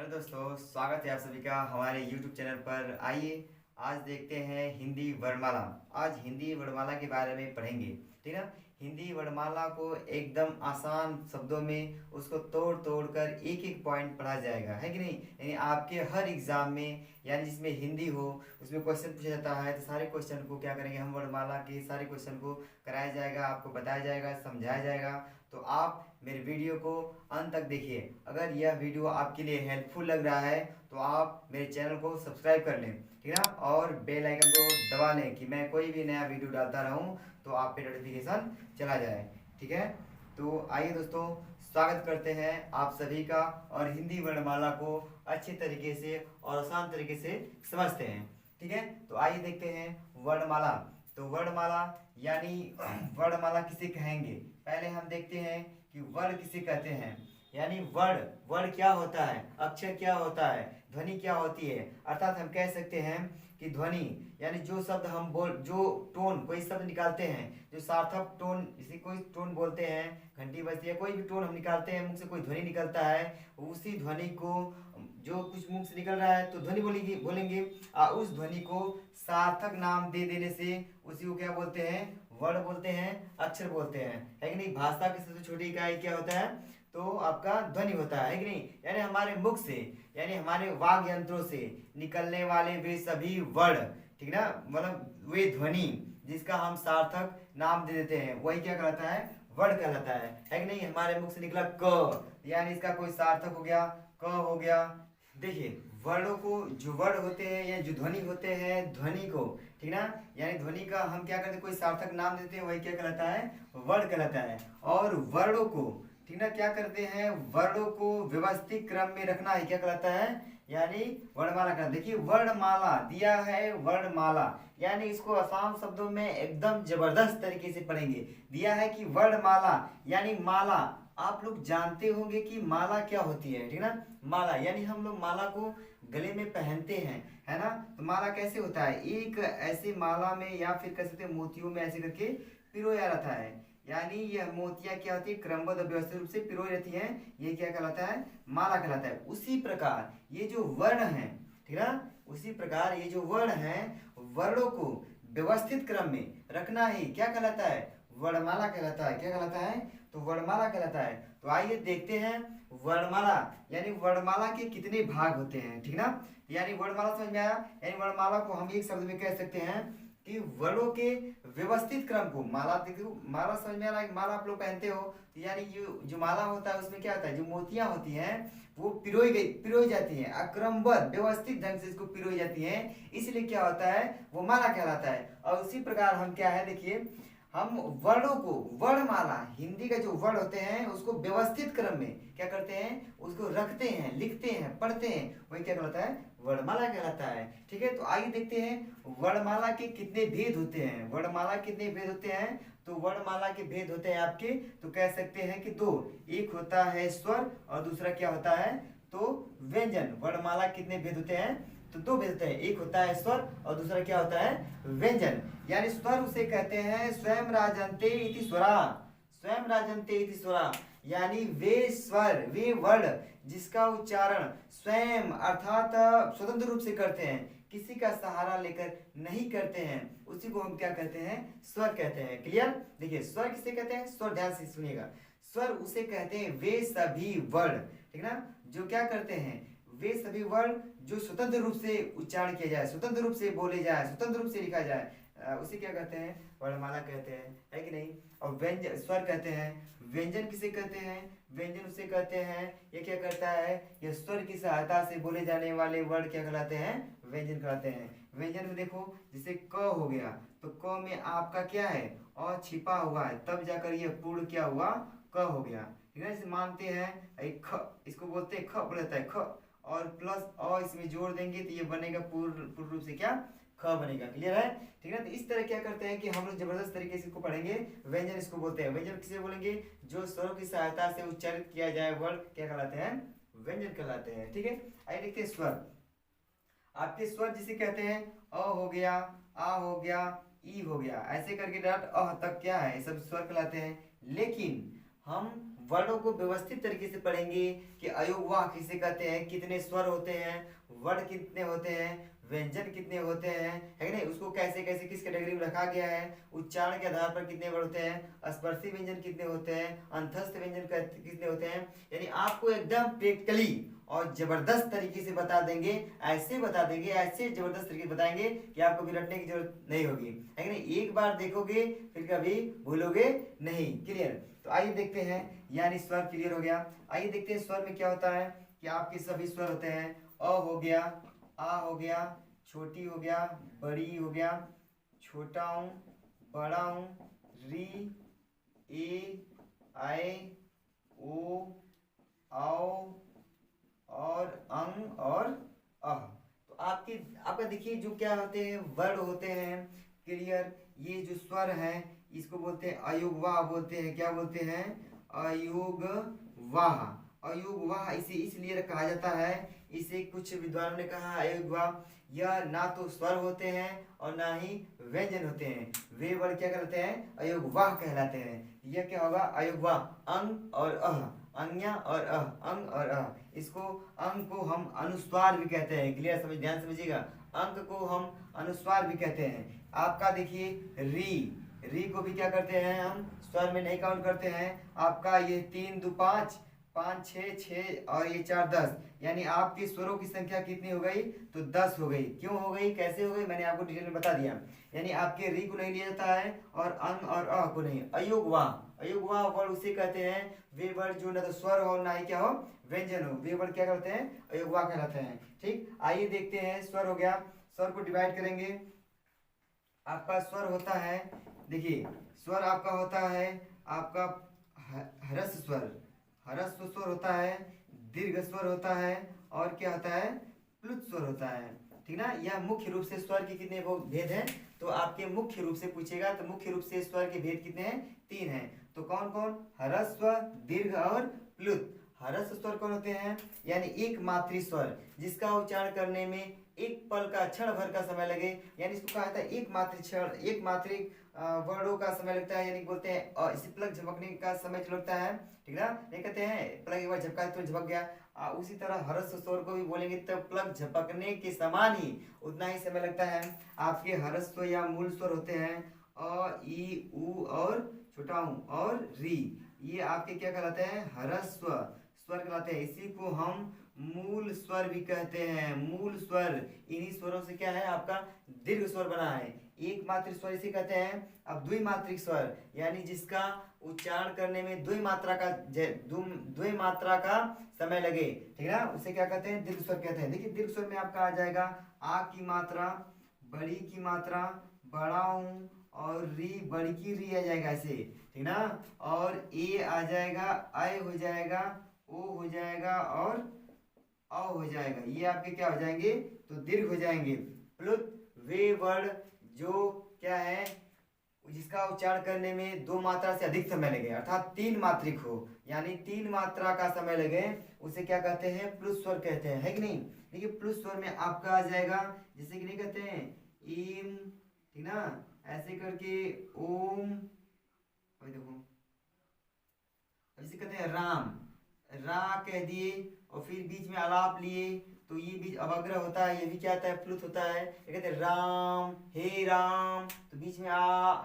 Hello दोस्तों, स्वागत है आप सभी का हमारे YouTube चैनल पर। आइए आज देखते हैं हिंदी वर्णमाला। आज हिंदी वर्णमाला के बारे में पढ़ेंगे, ठीक है। हिंदी वर्णमाला को एकदम आसान शब्दों में उसको तोड़ तोड़ कर एक एक पॉइंट पढ़ा जाएगा, है कि नहीं। यानी आपके हर एग्जाम में, यानी जिसमें हिंदी हो उसमें क्वेश्चन पूछा जाता है, तो सारे क्वेश्चन को क्या करेंगे हम, वर्णमाला के सारे क्वेश्चन को कराया जाएगा, आपको बताया जाएगा, समझाया जाएगा। तो आप मेरे वीडियो को अंत तक देखिए। अगर यह वीडियो आपके लिए हेल्पफुल लग रहा है तो आप मेरे चैनल को सब्सक्राइब कर लें, ठीक है ना, और बेल आइकन को दबा लें कि मैं कोई भी नया वीडियो डालता रहूं तो आप पे नोटिफिकेशन चला जाए, ठीक है। तो आइए दोस्तों, स्वागत करते हैं आप सभी का, और हिंदी वर्णमाला को अच्छे तरीके से और आसान तरीके से समझते हैं, ठीक है। तो आइए देखते हैं वर्णमाला। तो वर्णमाला यानी वर्णमाला किसे कहेंगे, पहले हम देखते हैं कि वर्ण किसे कहते हैं। यानी वर्ण, वर्ण क्या होता है, अक्षर क्या होता है, ध्वनि क्या होती है। अर्थात हम कह सकते हैं कि ध्वनि यानी जो शब्द हम बोल, जो टोन कोई शब्द निकालते हैं, जो सार्थक टोन, जैसे कोई टोन बोलते हैं, घंटी बजती है, कोई भी टोन हम निकालते हैं, मुंह से कोई ध्वनि निकलता है, उसी ध्वनि को, जो कुछ मुंह से निकल रहा है तो ध्वनि बोलेंगे बोलेंगे उस ध्वनि को सार्थक नाम दे देने से उसी को क्या बोलते हैं, वर्ण बोलते हैं, अक्षर बोलते हैं, है कि नहीं। भाषा की सबसे छोटी इकाई क्या होता है, तो आपका ध्वनि होता है कि नहीं। यानी हमारे मुख से, यानी हमारे वाग यंत्रों से निकलने वाले वे सभी वर्ण, ठीक ना, मतलब वे ध्वनि जिसका हम सार्थक नाम दे देते हैं वही क्या कहलाता है, वर्ण कहलाता है कि नहीं। हमारे मुख से निकला क, यानी इसका कोई सार्थक हो गया, क हो गया। देखिए वर्णों को, जो वर्ण होते हैं या जो ध्वनि होते हैं, ध्वनि को, ठीक ना, यानी ध्वनि का हम क्या करते हैं, कोई सार्थक नाम देते हैं वही क्या कहलाता है, वर्ण कहलाता है। और वर्णों को, ठीक ना, क्या करते हैं, वर्णों को व्यवस्थित क्रम में रखना ही क्या कहलाता है, यानी वर्णमाला का। देखिए वर्णमाला दिया है, वर्णमाला यानी इसको आसान शब्दों में एकदम जबरदस्त तरीके से पढ़ेंगे। दिया है कि वर्णमाला यानी माला। आप लोग जानते होंगे कि माला क्या होती है, ठीक ना। माला यानी हम लोग माला को गले में पहनते हैं, है ना। तो माला कैसे होता है, एक ऐसे माला में या फिर कह सकते हैं मोतियों में ऐसे करके पिरोया रहता है। यानी यह मोतियां क्या होती है, क्रमबद्ध व्यवस्थित रूप से पिरोई रहती हैं, ये क्या कहलाता है, माला कहलाता है। उसी प्रकार ये जो वर्ण है, ठीक ना, उसी प्रकार ये जो वर्ण है, वर्णों को व्यवस्थित क्रम में रखना ही क्या कहलाता है, वर्णमाला कहलाता है। क्या कहलाता है, तो वर्णमाला कहलाता है। तो आइए देखते हैं वर्णमाला, यानी वर्णमाला के कितने भाग होते हैं, ठीक ना। यानी वर्णमाला समझ में आया। यानी वर्णमाला को हम एक शब्द में कह सकते हैं कि वर्णों के व्यवस्थित क्रम को, माला देखो, माला समझ में आ रहा है, माला आप लोग पहनते हो, तो यानी जो माला होता है उसमें क्या होता है, जो मोतियां होती हैं वो पिरोई जाती हैं, अक्रमबद्ध व्यवस्थित ढंग से इसको पिरोई जाती हैं, इसलिए क्या होता है, वो माला कहलाता है। और उसी प्रकार हम क्या है, देखिए हम वर्णों को, वर्णमाला, हिंदी का जो वर्ण होते हैं उसको व्यवस्थित क्रम में क्या करते हैं, उसको रखते हैं, लिखते हैं, पढ़ते हैं, वही क्या कहलाता है, वर्णमाला कहलाता है, ठीक है। तो आइए देखते हैं वर्णमाला के कितने भेद होते हैं। वर्णमाला के कितने भेद होते हैं, तो वर्णमाला के भेद होते हैं आपके, तो कह सकते हैं कि दो, एक होता है स्वर और दूसरा क्या होता है, तो व्यंजन। वर्णमाला कितने भेद होते हैं, तो दो भेद होते हैं, एक होता है स्वर और दूसरा क्या होता है, व्यंजन। यानी स्वर उसे कहते हैं स्वयं राजन्ते इति स्वरा, स्वयं राजन्ते इति स्वरा, यानी वे स्वर, वे वर्ण जिसका उच्चारण स्वयं अर्थात स्वतंत्र रूप से करते हैं, किसी का सहारा लेकर नहीं करते हैं, उसी को हम क्या कहते हैं, स्वर कहते हैं। क्लियर। देखिए स्वर किसे कहते हैं, स्वर ध्यान से सुनिएगा, स्वर उसे कहते हैं वे सभी वर्ण, ठीक ना, जो क्या करते हैं, वे सभी वर्ण जो स्वतंत्र रूप से उच्चारण किया जाए, स्वतंत्र रूप से बोले जाए, स्वतंत्र रूप से लिखा जाए, उसे क्या कहते हैं, वर्णमाला कहते हैं, है कि नहीं। और व्यंजन, स्वर कहते हैं। व्यंजन किसे कहते हैं, व्यंजन उसे कहते हैं, ये क्या करता है, ये स्वर की सहायता से बोले जाने वाले वर्ड क्या कहलाते हैं, व्यंजन कहलाते हैं। व्यंजन में देखो जैसे क हो गया, तो क में आपका क्या है, और छिपा हुआ है, तब जाकर ये पूर्ण क्या हुआ, क हो गया, ठीक है। जैसे मानते हैं ख, इसको बोलते हैं ख बोलता है, ख और प्लस और इसमें जोड़ देंगे तो ये बनेगा पूर्ण रूप से क्या, ख बनेगा। क्लियर है, ठीक है। तो इस तरह क्या करते हैं कि हम लोग जबरदस्त तरीके से इसको पढ़ेंगे। व्यंजन इसको बोलते हैं, व्यंजन किसे बोलेंगे, जो स्वरों की सहायता से उच्चारित किया जाए वर्ड क्या कहलाते हैं, व्यंजन कहलाते हैं, ठीक है। आइए देखते हैं स्वर। आपके स्वर जिसे कहते हैं अ हो गया, आ हो गया, ई हो गया, ऐसे करके डाट अह तक क्या है, ये सब स्वर कहलाते हैं। लेकिन हम वर्णों को व्यवस्थित तरीके से पढ़ेंगे कि अयोगवाह किसे कहते हैं, कितने स्वर होते हैं, वर्ण कितने होते हैं, व्यंजन कितने होते हैं, है कि नहीं, उसको कैसे कैसे किस कैटेगरी में रखा गया है, उच्चारण के आधार पर कितने वर्ण होते हैं, स्पर्शी व्यंजन कितने होते हैं, अंतस्थ व्यंजन कितने होते हैं। यानी आपको एकदम प्रैक्टिकली और जबरदस्त तरीके से बता देंगे, ऐसे बता देंगे, ऐसे जबरदस्त तरीके से बताएंगे कि आपको भी रटने की जरूरत नहीं होगी, है कि नहीं। एक बार देखोगे फिर कभी भूलोगे नहीं। क्लियर। तो आइए देखते हैं, यानी स्वर क्लियर हो गया। आइए देखते हैं स्वर में क्या होता है कि आपके सभी स्वर होते हैं। अ हो गया, आ हो गया, छोटी हो गया, बड़ी हो गया, छोटा हूँ, बड़ा हूँ, री, ए, आए, ओ, आओ और अंग और अह। तो आपका देखिए जो क्या होते हैं, वर्ण होते हैं। क्लियर। ये जो स्वर है इसको बोलते हैं अयुग्वाह बोलते हैं। क्या बोलते हैं? अयुग्वाह। अयुग्वाह इसे इसलिए कहा जाता है, इसे कुछ विद्वानों ने कहा अयुग्वाह, यह ना तो स्वर होते हैं और ना ही व्यंजन होते हैं। वे वर्ण क्या कहलाते हैं? अयुग्वाह कहलाते हैं। यह क्या होगा? अयुग्वाह, अंग और अह, अंग्या और अह, अंग और अह। इसको अंग को हम अनुस्वार भी कहते हैं। क्लियर, समझ, ध्यान समझिएगा। अंक को हम अनुस्वार भी कहते हैं। आपका देखिए री, री को भी क्या करते हैं हम? स्वर में नहीं काउंट करते हैं। आपका ये 3 2 5, 5 6 6 और ये 4 10, यानी आपके स्वरों की संख्या कितनी हो गई? तो 10 हो गई। क्यों हो गई, कैसे हो गई, मैंने आपको डिटेल में बता दिया। यानी आपके री को नहीं लिया जाता है और अंग और अ को नहीं। अयुग्वाह, अयुग्वाह वर्ण उसे कहते हैं, वे वर्ण जो न तो स्वर हो ना ही क्या हो व्यंजन हो, वे वर्ण क्या कहते हैं? अयुग्वाह कहलाते हैं। ठीक। आइए देखते हैं, स्वर हो गया। स्वर को डिवाइड करेंगे। आपका स्वर होता है, देखिए स्वर आपका होता है, आपका ह्रस्व स्वर, ह्रस्व स्वर होता है, दीर्घ स्वर होता है और क्या होता है? प्लुत स्वर होता है। ठीक ना। यह मुख्य रूप से स्वर के कितने वो भेद हैं? तो आपके मुख्य रूप से पूछेगा तो मुख्य रूप से स्वर के भेद कितने हैं? 3 हैं। तो कौन कौन? ह्रस्व, दीर्घ और प्लुत। ह्रस्व स्वर कौन होते हैं? यानी एक मात्री स्वर, जिसका उच्चारण करने में एक पल का, क्षण भर का समय लगे, यानी इसको कहा जाता है एक मात्री क्षण, एक मात्री वर्णों का समय लगता है। यानी बोलते हैं इसी पलक झपकने का समय जो लगता है, ठीक ना, नहीं कहते हैं पलक एक बार झपका तो झपक गया। उसी तरह ह्रस्व स्वर को भी बोलेंगे तो पलक झपकने के समान ही उतना ही समय लगता है। आपके ह्रस्व या मूल स्वर होते हैं अ, ई, उ और छोटा ऊ और री। ये आपके क्या कहलाते हैं? ह्रस्व स्वर कहलाते हैं। इसी को हम मूल स्वर भी कहते हैं। मूल स्वर, इन्हीं स्वरों से क्या है आपका दीर्घ स्वर बना है। एक मात्रिक स्वर इसे कहते हैं। अब द्विमात्रिक स्वर, यानी जिसका उच्चारण करने में द्विमात्रा का समय लगे, ठीक है ना, उसे क्या कहते हैं? दीर्घ स्वर कहते हैं। देखिए दीर्घ स्वर में आपका आ जाएगा आ की मात्रा, बड़ी की मात्रा, बड़ा हूं और री, बड़ी की री आ जाएगा ऐसे, ठीक ना, और ए आ जाएगा, आय हो जाएगा, ओ हो जाएगा और अ हो जाएगा। ये आपके क्या हो जाएंगे? तो दीर्घ हो जाएंगे। प्लुत वे वर्ण जो क्या है, जिसका उच्चारण करने में 2 मात्रा से अधिक समय लगे, अर्थात 3 मात्रिक हो, यानी 3 मात्रा का समय लगे, उसे क्या कहते हैं? प्लुत स्वर कहते हैं, है कि नहीं। देखिए प्लुत स्वर में आपका आ जाएगा, जैसे कि नहीं कहते हैं ईम, ठीक ना, ऐसे करके ओम, अभी देखो जैसे कहते हैं राम, रा कह दिए और फिर बीच में आलाप लिए, तो ये बीच अवग्रह होता है, ये भी क्या होता है? प्लुत होता है। ये कहते हैं राम, हे राम, तो बीच में आ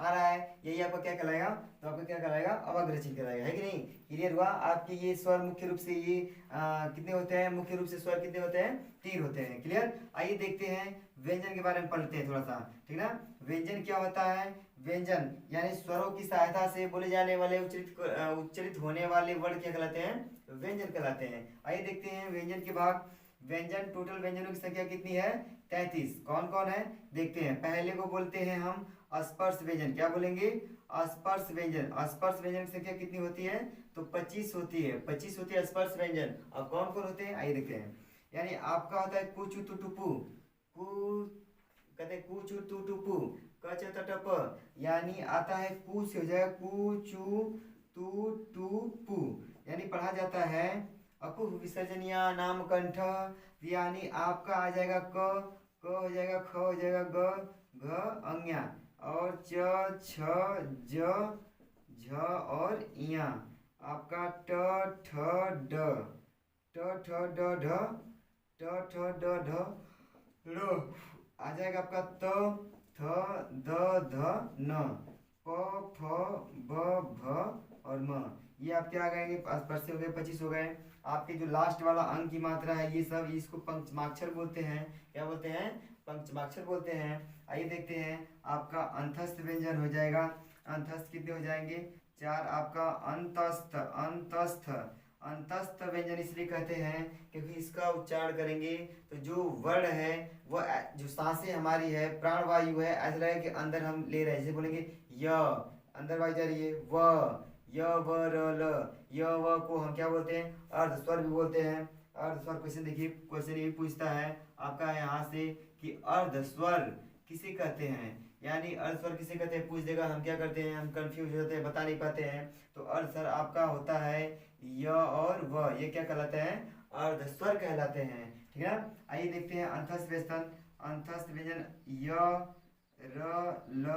रहा है, यही आपका क्या कहलाएगा? तो आपका क्या कहलाएगा? अवग्रह चिन्ह कहलाएगा, है कि नहीं। क्लियर हुआ। आपके ये स्वर मुख्य रूप से ये कितने होते हैं? मुख्य रूप से स्वर कितने होते हैं? 3 होते हैं। क्लियर। आइए देखते हैं व्यंजन के बारे में पढ़ते हैं थोड़ा सा, ठीक ना। व्यंजन क्या होता है? व्यंजन यानी स्वरों की सहायता से बोले जाने वाले उच्चरित होने वाले वर्ण क्या कहलाते हैं? व्यंजन कहलाते हैं। आइए देखते हैं व्यंजन के भाग। व्यंजन, टोटल व्यंजनों की संख्या कितनी है? 33। कौन कौन है देखते हैं। पहले को बोलते हैं हम स्पर्श व्यंजन। क्या बोलेंगे? स्पर्श व्यंजन। स्पर्श व्यंजन की संख्या कितनी होती है? तो 25 होती है। 25 होती है स्पर्श व्यंजन। अब कौन कौन होते हैं आइए देखते हैं। यानी आपका होता है कुचु टू टुपू, कु कहते हैं कुचु टू टुपू, कच टप, यानी आता है कु से हो जाएगा कु चू तू टू पू, यानी पढ़ा जाता है अकुह विसर्जनिया नाम कंठ, यानी आपका आ जाएगा क हो जाएगा, ख हो जाएगा, ग घ अंग्या और च छ ज झ और इया। आपका ट ठ ड, ट ठ ड ढ, ट ठ ड ढ ड़, आ जाएगा आपका त थ द ध न, प फ ब भ और म। ये आपके आ गए, 80 हो गए, 25 हो गए। आपके जो लास्ट वाला अंक की मात्रा है ये सब, इसको पंचमाक्षर बोलते हैं। क्या बोलते हैं? पंचमाक्षर बोलते हैं। आइए देखते हैं, आपका अंतस्थ व्यंजन हो जाएगा। अंतस्थ कितने हो जाएंगे? 4। आपका अंतस्थ, अंतस्थ, अंतस्थ व्यंजन इसलिए कहते हैं क्योंकि इसका उच्चारण करेंगे तो जो वर्ण है वह, जो सांसें हमारी है, प्राणवायु है, ऐसा लगेगा कि अंदर हम ले रहे हैं। जैसे बोलेंगे य, अंदर वायु जा रही है, व, य व र ल, य व को हम क्या बोलते हैं? अर्ध स्वर भी बोलते हैं। अर्ध स्वर क्वेश्चन देखिए, क्वेश्चन ये पूछता है आपका यहाँ से कि अर्ध स्वर किसे कहते हैं, यानी अर्ध स्वर किसे कहते हैं पूछ देगा। हम क्या करते हैं? हम कंफ्यूज हो जाते हैं, बता नहीं पाते हैं। तो अर्ध स्वर आपका होता है य और व, ये क्या कहलाते हैं? अर्ध स्वर कहलाते हैं। ठीक है ना? आइए देखते हैं अंतस्थ व्यंजन। अंतस्थ व्यंजन य र ल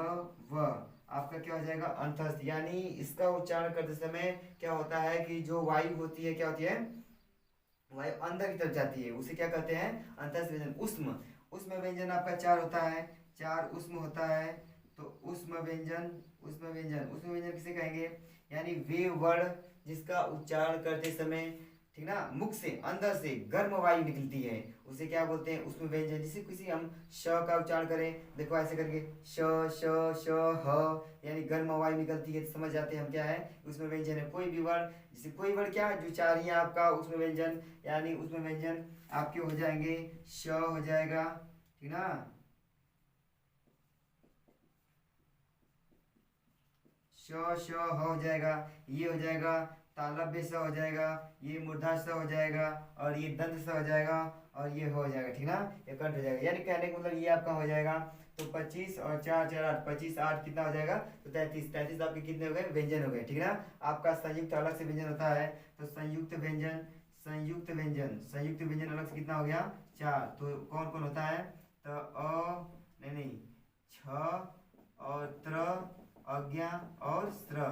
व, आपका क्या हो जाएगा? अंतस्थ। यानी इसका उच्चारण करते समय क्या होता है कि जो वायु होती है, क्या होती है? वायु अंदर की तरफ जाती है, उसे क्या कहते हैं? अंतस्थ व्यंजन। उष्म, उष्म व्यंजन आपका 4 होता है, 4 उष्म होता है। तो उष्म व्यंजन, उष्म व्यंजन, उष्म व्यंजन किसे कहेंगे? यानी वे वर्ण जिसका उच्चारण करते समय, ठीक ना, मुख से, अंदर से गर्म वायु निकलती है, उसे क्या बोलते हैं? उष्म व्यंजन। जैसे किसी हम श का उच्चारण करें, देखो ऐसे करके श श श ह, यानी गर्म वायु निकलती है, तो समझ जाते हैं हम क्या है? उष्म व्यंजन है। कोई भी वर्ण, जैसे कोई वर्ण क्या जो चाह रही है आपका उष्म व्यंजन, यानी उष्म व्यंजन आपके हो जाएंगे श हो जाएगा, ठीक ना, श श ह हो जाएगा, ये हो जाएगा तालव्य स हो जाएगा, ये मूर्धा स हो जाएगा, और ये दंत स हो जाएगा, और ये हो जाएगा, ठीक ना, ये कंठ हो जाएगा। यानी कहने का मतलब ये आपका हो जाएगा। तो 25 और 4 4 8, 25 8 कितना हो जाएगा? तो 33। 33 आपके कितने हो गए? व्यंजन हो गए, ठीक ना। आपका संयुक्त अलग से व्यंजन होता है, तो संयुक्त व्यंजन, संयुक्त व्यंजन, संयुक्त व्यंजन अलग से कितना हो गया? 4। तो कौन कौन होता है? तो नहीं नहीं, छ और त्र, अज्ञा और स्र,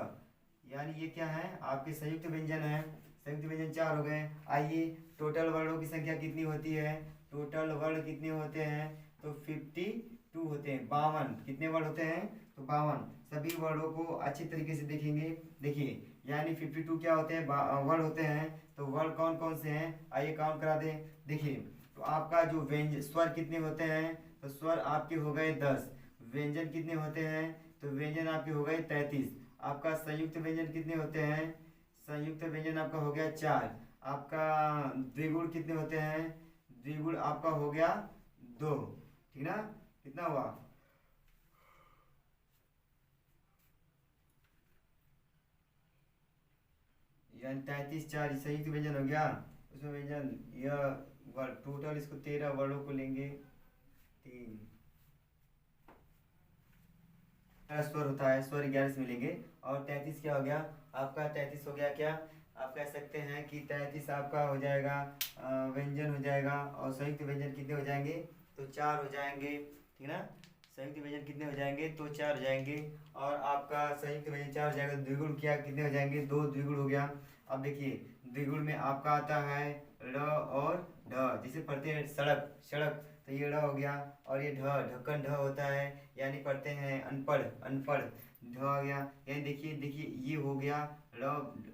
यानी ये क्या है? आपके संयुक्त व्यंजन है। संयुक्त व्यंजन 4 हो गए। आइए टोटल वर्णों की संख्या कितनी होती है? टोटल वर्ण कितने होते हैं? तो 52 होते हैं। 52 कितने वर्ण होते हैं? तो 52। सभी वर्णों को अच्छी तरीके से देखेंगे। देखिए, यानी 52 क्या होते हैं? वर्ण होते हैं। तो वर्ण कौन कौन से हैं? आइए काउंट करा दें। देखिए, तो आपका जो व्यंजन स्वर कितने होते हैं? तो स्वर आपके हो गए 10। व्यंजन कितने होते हैं? तो व्यंजन आपके हो गए 33। आपका संयुक्त व्यंजन कितने होते हैं? संयुक्त व्यंजन आपका हो गया 4। आपका द्विगुण कितने होते हैं? द्विगुण आपका हो गया 2, ठीक ना। कितना हुआ? यानी 33 4 संयुक्त व्यंजन हो गया। उसमें व्यंजन यह वर्ड टोटल, इसको 13 वर्डों को लेंगे। 3 स्वर होता है, स्वर 11 से मिलेंगे। और 33 क्या हो गया? आपका 33 हो गया क्या? आप कह सकते हैं कि 33 आपका हो जाएगा व्यंजन हो जाएगा। और संयुक्त व्यंजन कितने हो जाएंगे? तो 4 हो जाएंगे, ठीक ना। संयुक्त व्यंजन कितने हो जाएंगे? तो 4 हो जाएंगे। और आपका संयुक्त व्यंजन 4 हो जाएगा। द्विगुण क्या कितने हो जाएंगे? 2 द्विगुण हो गया। अब देखिए, द्विगुण में आपका आता है र और ढ, जिसे पढ़ते हैं सड़क, सड़क, तो ये ढ हो गया। और ये ढ, ढक्कन ढ होता है, यानी पढ़ते हैं अनपढ़, अनपढ़, ढ आ गया। यानी देखिए देखिए, ये हो गया र,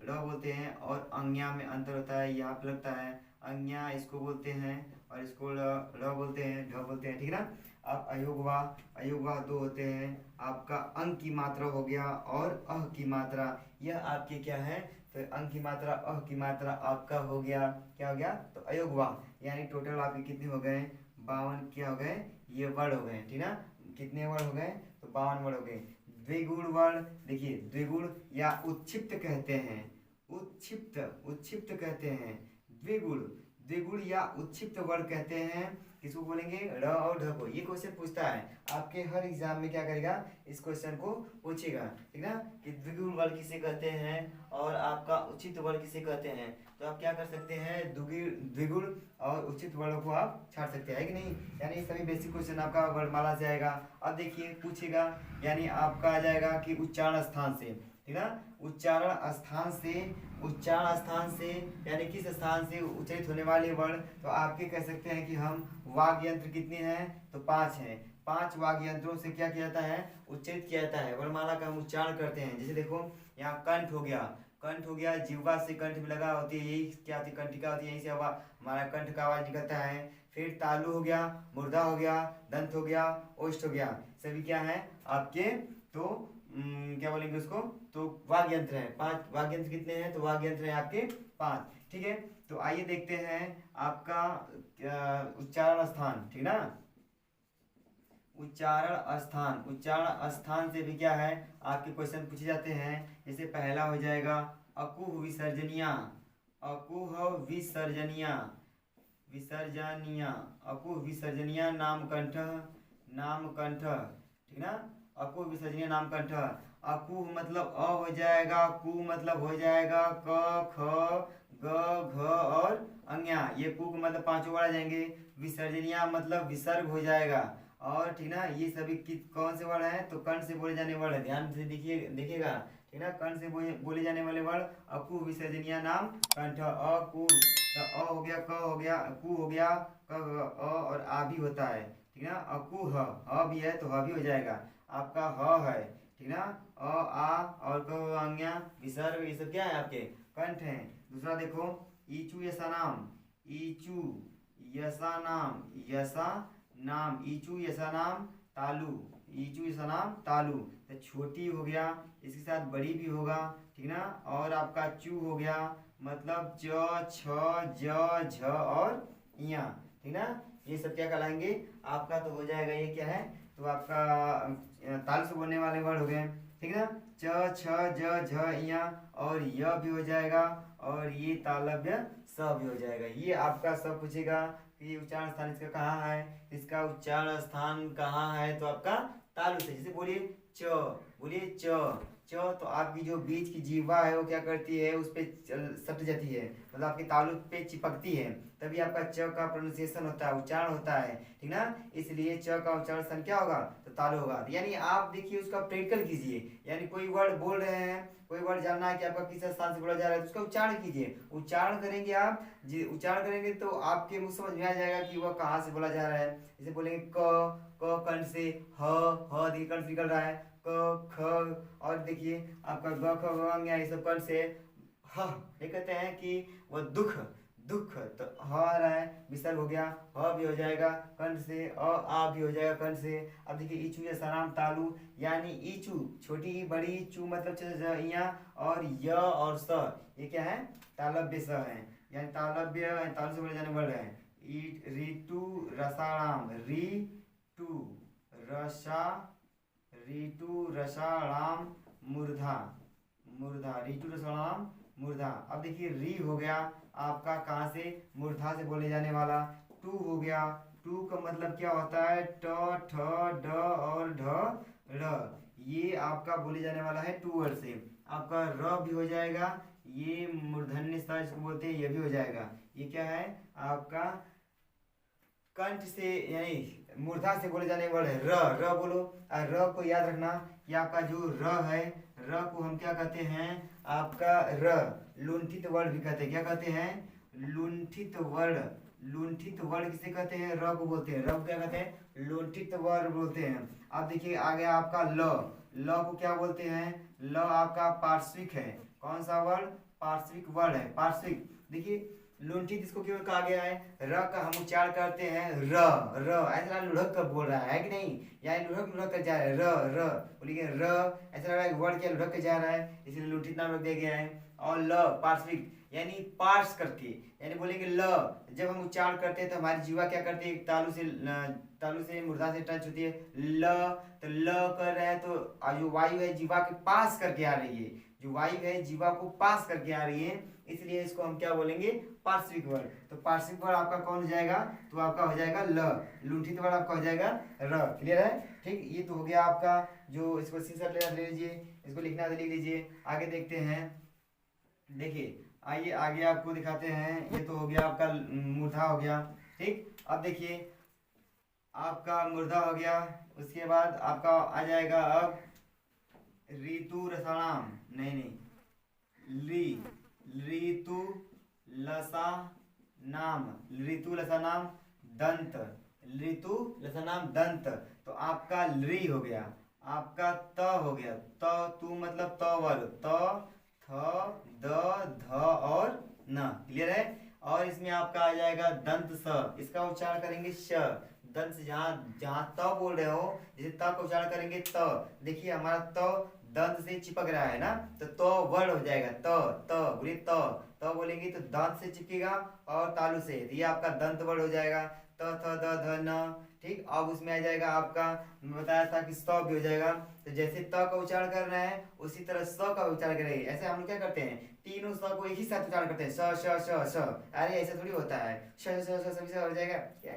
र बोलते हैं। और अंज्ञा में अंतर होता है, यहाँ पे लगता है अंज्ञा, इसको बोलते हैं, और इसको र बोलते हैं, ढ बोलते हैं, ठीक ना। अब अयोगवा, अयोगवा 2 होते हैं। आपका अंक की मात्रा हो गया और अह की मात्रा, यह आपके क्या है? तो अंक की मात्रा, अह की मात्रा आपका हो गया, क्या हो गया? तो अयोगवा। यानी टोटल आपके कितने हो गए? 52 क्या हो गए? ये वर्ड हो गए, ठीक ना। कितने वर्ड हो गए? तो 52 वर्ड हो गए। द्विगुण वर्ण, देखिए द्विगुण या उत्क्षिप्त कहते हैं, उत्क्षिप्त, उत्क्षिप्त कहते हैं। द्विगुण, द्विगुण या उत्क्षिप्त वर्ण कहते हैं। किसको बोलेंगे? र और ढ को। ये क्वेश्चन पूछता है आपके हर एग्जाम में, क्या करेगा? इस क्वेश्चन को पूछेगा, ठीक ना, कि द्विगुण वर्ण किसे कहते हैं और आपका उचित वर्ण किसे कहते हैं। तो आप क्या कर सकते हैं? द्विगुण और उचित वर्णों को आप छाड़ सकते हैं कि नहीं। यानी सभी बेसिक क्वेश्चन आपका वर्णमाला से आएगा। अब देखिए पूछेगा, यानी आपका आ जाएगा कि उच्चारण स्थान से, ठीक ना। उच्चारण स्थान से यानी किस स्थान से उच्चारित होने वाले वर्ण, तो आपके कह सकते हैं कि हम वाग् यंत्र कितने हैं, तो 5 हैं। 5 वाग् यंत्रों से क्या किया जाता है, उच्चारित किया जाता है, वर्णमाला का हम उच्चारण करते हैं। जैसे देखो यहाँ कंठ हो गया, जिह्वा से कंठ में लगा होती है, यही क्या होती है, कंठिका होती है, यहीं से हमारा कंठ का आवाज निकलता है। फिर तालु हो गया, मूर्धा हो गया, दंत हो गया, ओष्ठ हो गया, सभी क्या है आपके, तो क्या बोलेंगे उसको, तो वाग् यंत्र है। 5 वाग् यंत्र कितने हैं, तो वाग् यंत्र है आपके 5। ठीक है, तो आइए देखते हैं आपका उच्चारण स्थान, ठीक ना। उच्चारण स्थान से भी क्या है आपके क्वेश्चन पूछे जाते हैं। जैसे पहला हो जाएगा अकुह विसर्जनिया, अकुह विसर्जनिया, अकुह विसर्जनिया नाम कंठ, ठीक ना। अकुह विसर्जनिया नाम कंठ, अकुह मतलब अ हो जाएगा, कु मतलब हो जाएगा क ख ग घ और अंग्या, ये कु का मतलब 5 वर्ड आ जाएंगे। विसर्जनिया मतलब विसर्ग हो जाएगा, और ठीक ना, ये सभी कौन से वर्ड हैं, तो कंठ से बोले जाने वाले, ध्यान से देखिएगा, ठीक ना। कंठ से बोले जाने वाले वर्ड अकु विसर्जनिया नाम कंठ। अकु, अ हो गया, क हो गया, कु हो गया, क अ और आ भी होता है, ठीक ना। अकु ह भी है तो ह भी हो जाएगा, आपका ह है, ठीक ना। अ आ और क अंग्या विसर्ग, ये सब क्या है आपके कंठ हैं। दूसरा देखो ईचू यसा नाम, ईचू यसा नाम, ईचू यसा नाम तालु, ईचू यसा नाम तालु, तो छोटी हो गया, इसके साथ बड़ी भी होगा, ठीक ना। और आपका चू हो गया, मतलब च छ ज झ और इया, ठीक ना। ये सब क्या कहलाएंगे आपका, तो हो जाएगा ये क्या है, तो आपका ताल से बोलने वाले वर्ड हो गए, ठीक ना। च छ ज झ इया, और य भी हो जाएगा, और ये तालव्य स भी हो जाएगा। ये आपका सब पूछेगा कि उच्चारण स्थान इसका कहाँ है, इसका उच्चारण स्थान कहाँ है, तो आपका तालु से। जैसे बोलिए च, तो आपकी जो बीच की जीवा है वो क्या करती है, उस पे सट जाती है, मतलब आपके तालु पे चिपकती है, तभी आपका च का प्रोनाउंसिएशन होता है, उच्चारण होता है, ठीक ना। इसलिए च का उच्चारण स्थान क्या होगा, तो तालु होगा। यानी आप देखिए उसका प्रैक्टिकल कीजिए, यानी कोई वर्ड बोल रहे हैं, कोई वर्ड जानना है कि आपका किस स्थान से बोला जा रहा है, तो उसका उच्चारण कीजिए। उच्चारण करेंगे आप, उच्चारण करेंगे तो आपके मुंह समझ में आ जाएगा कि वह कहाँ से बोला जा रहा है। जैसे बोलेंगे क कंठ से, ह देखिए कंठ से निकल रहा है, क ख, और देखिए आपका ग ख ग अंग ये सब कंठ से ह, ये कहते हैं कि वह दुख, तो ह आ रहा है, विसर्ग हो गया, ह भी हो जाएगा कंठ से, आ भी हो जाएगा कंठ से। अब देखिए ईचू या सनाम तालु, यानी ईचू छोटी ई बड़ी, चू मतलब इया, और य और स ये क्या है, तालव्य स है, यानी तालव्य तालु से बोले जाने वाले हैं। ऋतु रसाणाम, ऋतु रसाणाम मूर्धा, ऋतु रसाणाम मूर्धा। अब देखिए री हो गया आपका कहाँ से, मूर्धा से बोले जाने वाला। टू हो गया, टू का मतलब क्या होता है, ट ठ ड और ढ ड़, ये आपका बोले जाने वाला है टू वर्ड से। आपका र भी हो जाएगा, ये मूर्धन्य स इसको बोलते हैं, ये भी हो जाएगा। ये क्या है आपका कंठ से यानी मूर्धा से बोले जाने वाले र बोलो। और र को याद रखना कि आपका जो र है, र को हम क्या कहते हैं, आपका र लुंठित वर्ड भी कहते हैं। क्या कहते हैं, लुंठित वर्ड किसे कहते हैं, र को बोलते हैं। र को क्या कहते हैं, लुंठित वर्ड बोलते हैं। अब देखिए आ गया आपका ल को क्या बोलते हैं, ल आपका पार्श्विक है। कौन सा वर्ड, पार्श्विक वर्ड है, पार्श्विक। देखिए लुंठित इसको क्यों कहा गया है, र का हम उच्चारण करते हैं ऐसा लुढ़क कर बोल रहा है कि नहीं, यानी लुढ़क कर जा रहा है, र बोलिए र, ऐसा लग रहा है वर्ड क्या लुढ़क कर जा रहा है, इसलिए लुंठित नाम रख दिया गया है। और ल पार्श्विक यानी पार्श करके, यानी बोलेंगे ल, जब हम उच्चारण करते हैं तो हमारी जीवा क्या करती है, तालु से मूर्धा से टच होती है, ल, तो ल कर रहे हैं तो जो वायु है जीवा के पास करके आ रही है, जो वायु है जीवा को पास करके आ रही है, इसलिए इसको हम क्या बोलेंगे, पार्श्विक वर्ड। तो पार्श्विक वर्ड आपका कौन हो जाएगा, तो आपका हो जाएगा ल, लुंठित वर्ड आपका हो जाएगा र। क्लियर है, ठीक। ये तो हो गया आपका, जो इसको सीसर ले लीजिए, इसको लिखना लिख लीजिए। आगे देखते हैं, देखिए आइए आगे आपको दिखाते हैं। ये तो हो गया आपका मूर्धा हो गया, ठीक। अब देखिए आपका मूर्धा हो गया, उसके बाद आपका आ जाएगा अब ऋतु रसाणाम, नहीं नहीं, ली, ऋतु लसा नाम, ऋतु लसा नाम दंत, ऋतु लसा नाम दंत। तो आपका ली हो गया, आपका त हो गया, त तू मतलब त वर्ग, त थ द ध और न, क्लियर है। और इसमें आपका आ जाएगा दंत स, इसका उच्चारण करेंगे श, दंत से जहाँ जहाँ त बोल रहे हो, जैसे त का उच्चारण करेंगे त, देखिए हमारा त दंत से चिपक रहा है ना, तो वर्ड हो जाएगा त बोलिए त बोलेंगे तो दांत से चिपकेगा और तालु से, तो ये आपका दंत वर्ड हो जाएगा त थ द ध न। ठीक, अब उसमें आ जाएगा आपका, मैं बताया था कि स भी हो जाएगा। तो जैसे त का उच्चारण कर रहे हैं उसी तरह स का उच्चारण करेंगे। ऐसे हम लोग क्या करते हैं, तीनों स को एक ही साथ उच्चारण करते हैं, स श श श। अरे ऐसा थोड़ी होता है, श श श सभी से हो जाएगा क्या,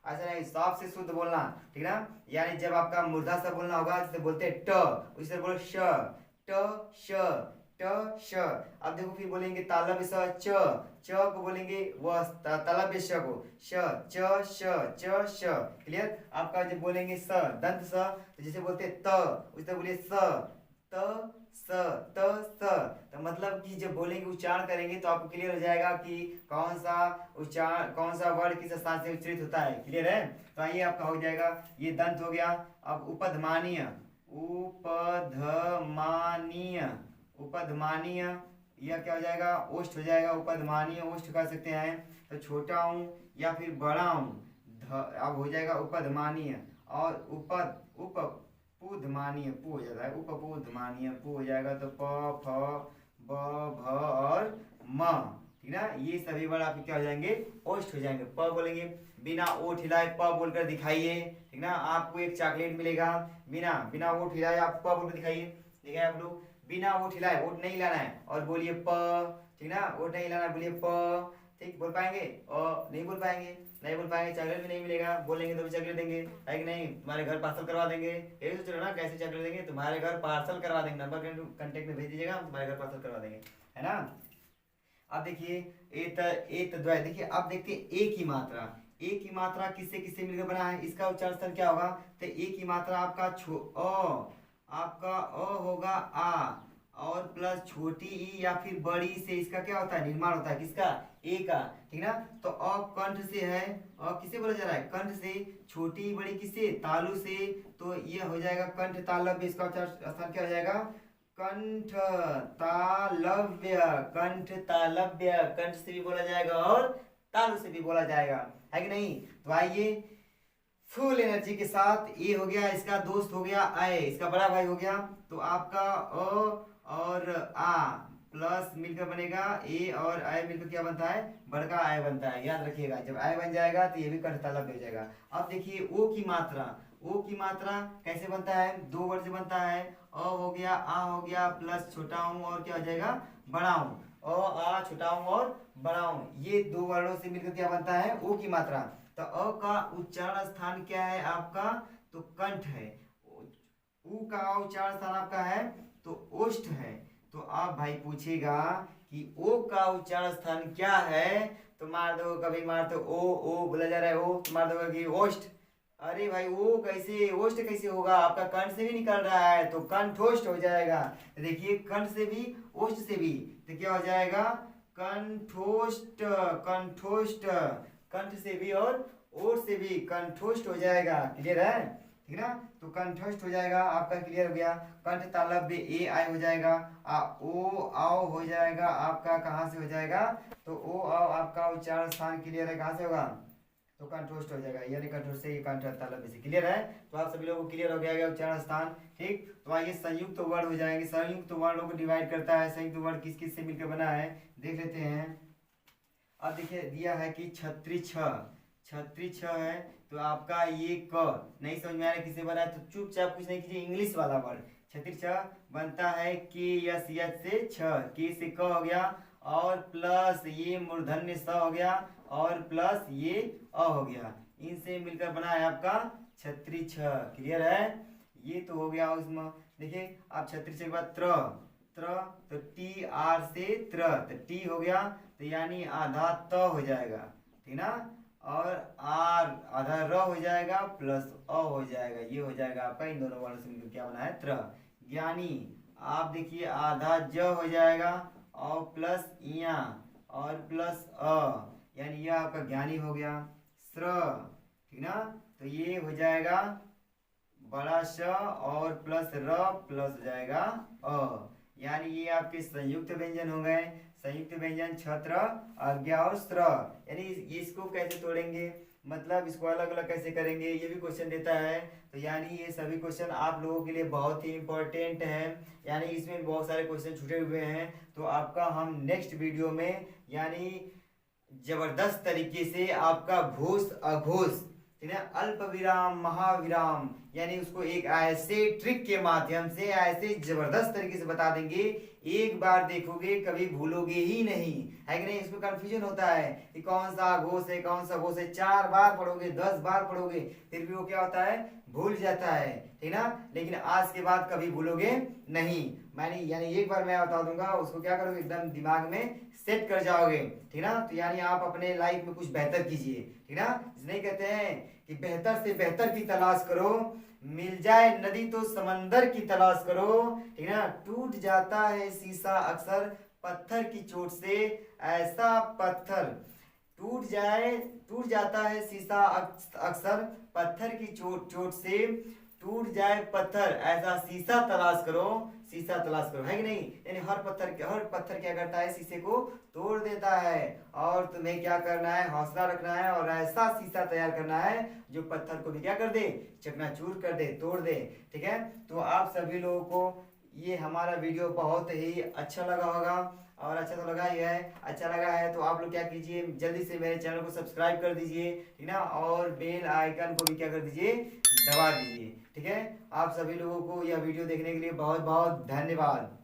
ऐसा नहीं, साफ से शुद्ध बोलना, ठीक ना। यानी जब आपका मूर्धा सा बोलना होगा जैसे बोलते हैं ट, उसी तरह बोलो श, ट श, ट श। अब देखो फिर बोलेंगे तालव्य स च, च को बोलेंगे वह तालव्य श को श, च श च श, क्लियर। आपका जब बोलेंगे स दंत स, तो जैसे बोलते हैं त, उस तरह बोलिए स, त स, त स। तो मतलब कि जब बोलेंगे उच्चारण करेंगे तो आपको क्लियर हो जाएगा कि कौन सा उच्चारण, कौन सा वर्ड किस स्थान से उच्चरित होता है, क्लियर है। तो आइए आपका हो जाएगा, ये दंत हो गया। अब उपधमानीय, उपधमानीय, उपधमानीय, यह क्या हो जाएगा, ओष्ठ हो जाएगा, उपधमानीय ओष्ठ कर सकते हैं। तो छोटा हूँ या फिर बड़ा हूँ, अब हो जाएगा उपधमानीय। और उप पुधमानीय, पू हो जाता है, उपपुधमानीय पू हो जाएगा। तो प फ ब भ और म, ठीक ना, ये सभी वर्ड आपके क्या हो जाएंगे, ओष्ठ हो जाएंगे। प बोलेंगे, बिना ओठ हिलाए प बोलकर दिखाइए, ठीक ना। आपको एक चॉकलेट मिलेगा, बिना बिना ओठ हिलाए आप प बोलकर दिखाइए। ठीक है, आप लोग बिना ओठ हिलाए, ओठ नहीं हिलाना है, और बोलिए प, ठीक ना, ओठ नहीं हिलाना, बोलिए प। ठीक, बोल पाएंगे, और नहीं बोल पाएंगे, नहीं बोल पाएंगे, चॉकलेट भी नहीं मिलेगा, बोलेंगे तो भी चॉकलेट देंगे, है कि नहीं। तुम्हारे घर पार्सल करवा देंगे, यही सोच रहे हो ना, कैसे चॉकलेट देंगे, तुम्हारे घर पार्सल करवा देंगे, नंबर कांटेक्ट में भेज दीजिएगा, हम तुम्हारे घर पार्सल करवा देंगे, है ना। अब देखिए एत द्वय, देखिए अब देखते हैं ए की मात्रा। ए की मात्रा किससे किससे मिलकर बना है, इसका उच्चारण स्थल क्या होगा। तो ए की मात्रा आपका आपका होगा आ, और प्लस छोटी ई या फिर बड़ी से इसका क्या होता है, निर्माण होता है, किसका, ए का, ठीक ना। तो अ कंठ से है, अ किसे बोला जा रहा है, कंठ से, छोटी बड़ी किससे, तालु से। तो ये हो जाएगा कंठ तालव्य, इसका उच्चारण स्थान क्या हो जाएगा, कंठ तालव्य, कंठ तालव्य, कंठ से भी बोला जाएगा और तालु से भी बोला जाएगा, है कि नहीं। तो आइए फुल एनर्जी के साथ, ए हो गया, इसका दोस्त हो गया आय, इसका बड़ा भाई हो गया। तो आपका अ और आ प्लस मिलकर बनेगा ए, और आय मिलकर क्या बनता है, बड़का आय बनता है, याद रखिएगा। जब आय बन जाएगा तो ये भी कंठ तालव्य हो जाएगा। अब देखिए ओ की मात्रा, ओ की मात्रा कैसे बनता है, दो वर्ड से बनता है, अ हो गया, आ हो गया, प्लस छोटा हूँ और क्या हो जाएगा, बड़ा हूँ, अ आ छोटा हूँ और बड़ा हूँ, ये दो वर्णों से मिलकर क्या बनता है, ओ की मात्रा। तो अ का उच्चारण स्थान क्या है आपका, तो कंठ है। उ का उच्चारण स्थान आपका है तो ओष्ठ है। तो आप भाई पूछेगा कि ओ का उच्चारण स्थान क्या है, तो मार दो, कभी मार दो ओ बोला जा रहा है, ओ तो मार दोगे कि ओष्ठ। अरे भाई ओ कैसे, ओष्ठ कैसे होगा, आपका कंठ से भी निकल रहा है तो कंठोष्ठ हो जाएगा। देखिए कंठ से भी ओष्ठ से भी, तो क्या हो जाएगा, कंठोष्ठ, कंठोष्ठ, कंठ से भी और ओठ से भी कंठोष्ठ हो जाएगा, क्लियर है, ठीक ना। तो कंठस्थ हो जाएगा आपका, क्लियर हो गया। कंठ तालव्य ए आय हो जाएगा, ओ आओ हो जाएगा आपका, कहाँ से हो जाएगा, तो ओ आओ आपका उच्चारण स्थान क्लियर है, कहाँ से होगा, तो कंठोष्ठ हो जाएगा, यानी कंठोष्ठ से कंठ तालव्य से, क्लियर है। तो आप सभी लोगों को क्लियर हो गया उच्चारण स्थान, ठीक। तो आइए संयुक्त वर्ड हो जाएंगे, संयुक्त वर्णों को डिवाइड करता है, संयुक्त वर्ड किस किस से मिलकर बना है देख लेते हैं। अब देखिए दिया है कि छत्री छ, छत्री छ है, तो आपका ये क नहीं समझ में आ रहा है किसे बना है, तो चुपचाप कुछ नहीं कीजिए, इंग्लिश वाला वर्ड छत्री छ बनता है के यस यस से छ, के से क हो गया, और प्लस ये मूर्धन्य स हो गया, और प्लस ये अ हो गया, इनसे मिलकर बना है आपका छत्री छ, क्लियर है। ये तो हो गया उसमें, देखिए आप छत्री छ के बाद त्र, त्र तो टी आर से त्र, तो टी हो गया, तो यानी आधा त हो जाएगा, ठीक ना, और आर आधा र हो जाएगा, प्लस अ हो जाएगा, ये हो जाएगा आपका इन दोनों वर्णों से मिलकर क्या बना है, त्र। ज्ञानी आप देखिए आधा ज हो जाएगा और प्लस इया और प्लस अ, यानी यह आपका ज्ञानी हो गया। स्र, ठीक ना, तो ये हो जाएगा बड़ा श और प्लस र प्लस हो जाएगा अ, यानी ये आपके संयुक्त व्यंजन हो गए। संयुक्त व्यंजन छत्र आज्ञा और स्त्र, यानी इसको कैसे तोड़ेंगे, मतलब इसको अलग अलग कैसे करेंगे, ये भी क्वेश्चन देता है। तो यानी ये सभी क्वेश्चन आप लोगों के लिए बहुत ही इंपॉर्टेंट है, यानी इसमें बहुत सारे क्वेश्चन छूटे हुए हैं। तो आपका हम नेक्स्ट वीडियो में यानी जबरदस्त तरीके से आपका घोष अघोष, ठीक है, अल्प विराम महाविराम, यानी उसको एक ऐसे ट्रिक के माध्यम से ऐसे जबरदस्त तरीके से बता देंगे, एक बार देखोगे कभी भूलोगे ही नहीं, है कि नहीं। इसमें कंफ्यूजन होता है कि कौन सा घोष है कौन सा घोष है, 4 बार पढ़ोगे 10 बार पढ़ोगे फिर भी वो क्या होता है, भूल जाता है, ठीक ना। लेकिन आज के बाद कभी भूलोगे नहीं, मैंने यानी एक बार मैं बता दूंगा, उसको क्या करोगे एकदम दिमाग में सेट कर जाओगे, ठीक ना। तो यानी आप अपने लाइफ में कुछ बेहतर कीजिए, ठीक ना। नहीं कहते हैं कि बेहतर से बेहतर की तलाश करो, मिल जाए नदी तो समंदर की तलाश करो, ठीक ना। टूट जाता है शीशा अक्सर पत्थर की चोट से, ऐसा पत्थर टूट जाता है शीशा अक्सर पत्थर की चोट से, टूट जाए पत्थर ऐसा शीशा तलाश करो, शीशा तलाश करो, है कि नहीं। यानी हर पत्थर क्या करता है, शीशे को तोड़ देता है, और तुम्हें क्या करना है, हौसला रखना है और ऐसा शीशा तैयार करना है जो पत्थर को भी क्या कर दे, चकनाचूर कर दे, तोड़ दे, ठीक है। तो आप सभी लोगों को ये हमारा वीडियो बहुत ही अच्छा लगा होगा, और अच्छा तो लगा ही है, अच्छा लगा है तो आप लोग क्या कीजिए, जल्दी से मेरे चैनल को सब्सक्राइब कर दीजिए, ठीक ना, और बेल आइकन को भी क्या कर दीजिए, दबा दीजिए, ठीक है। आप सभी लोगों को यह वीडियो देखने के लिए बहुत बहुत धन्यवाद।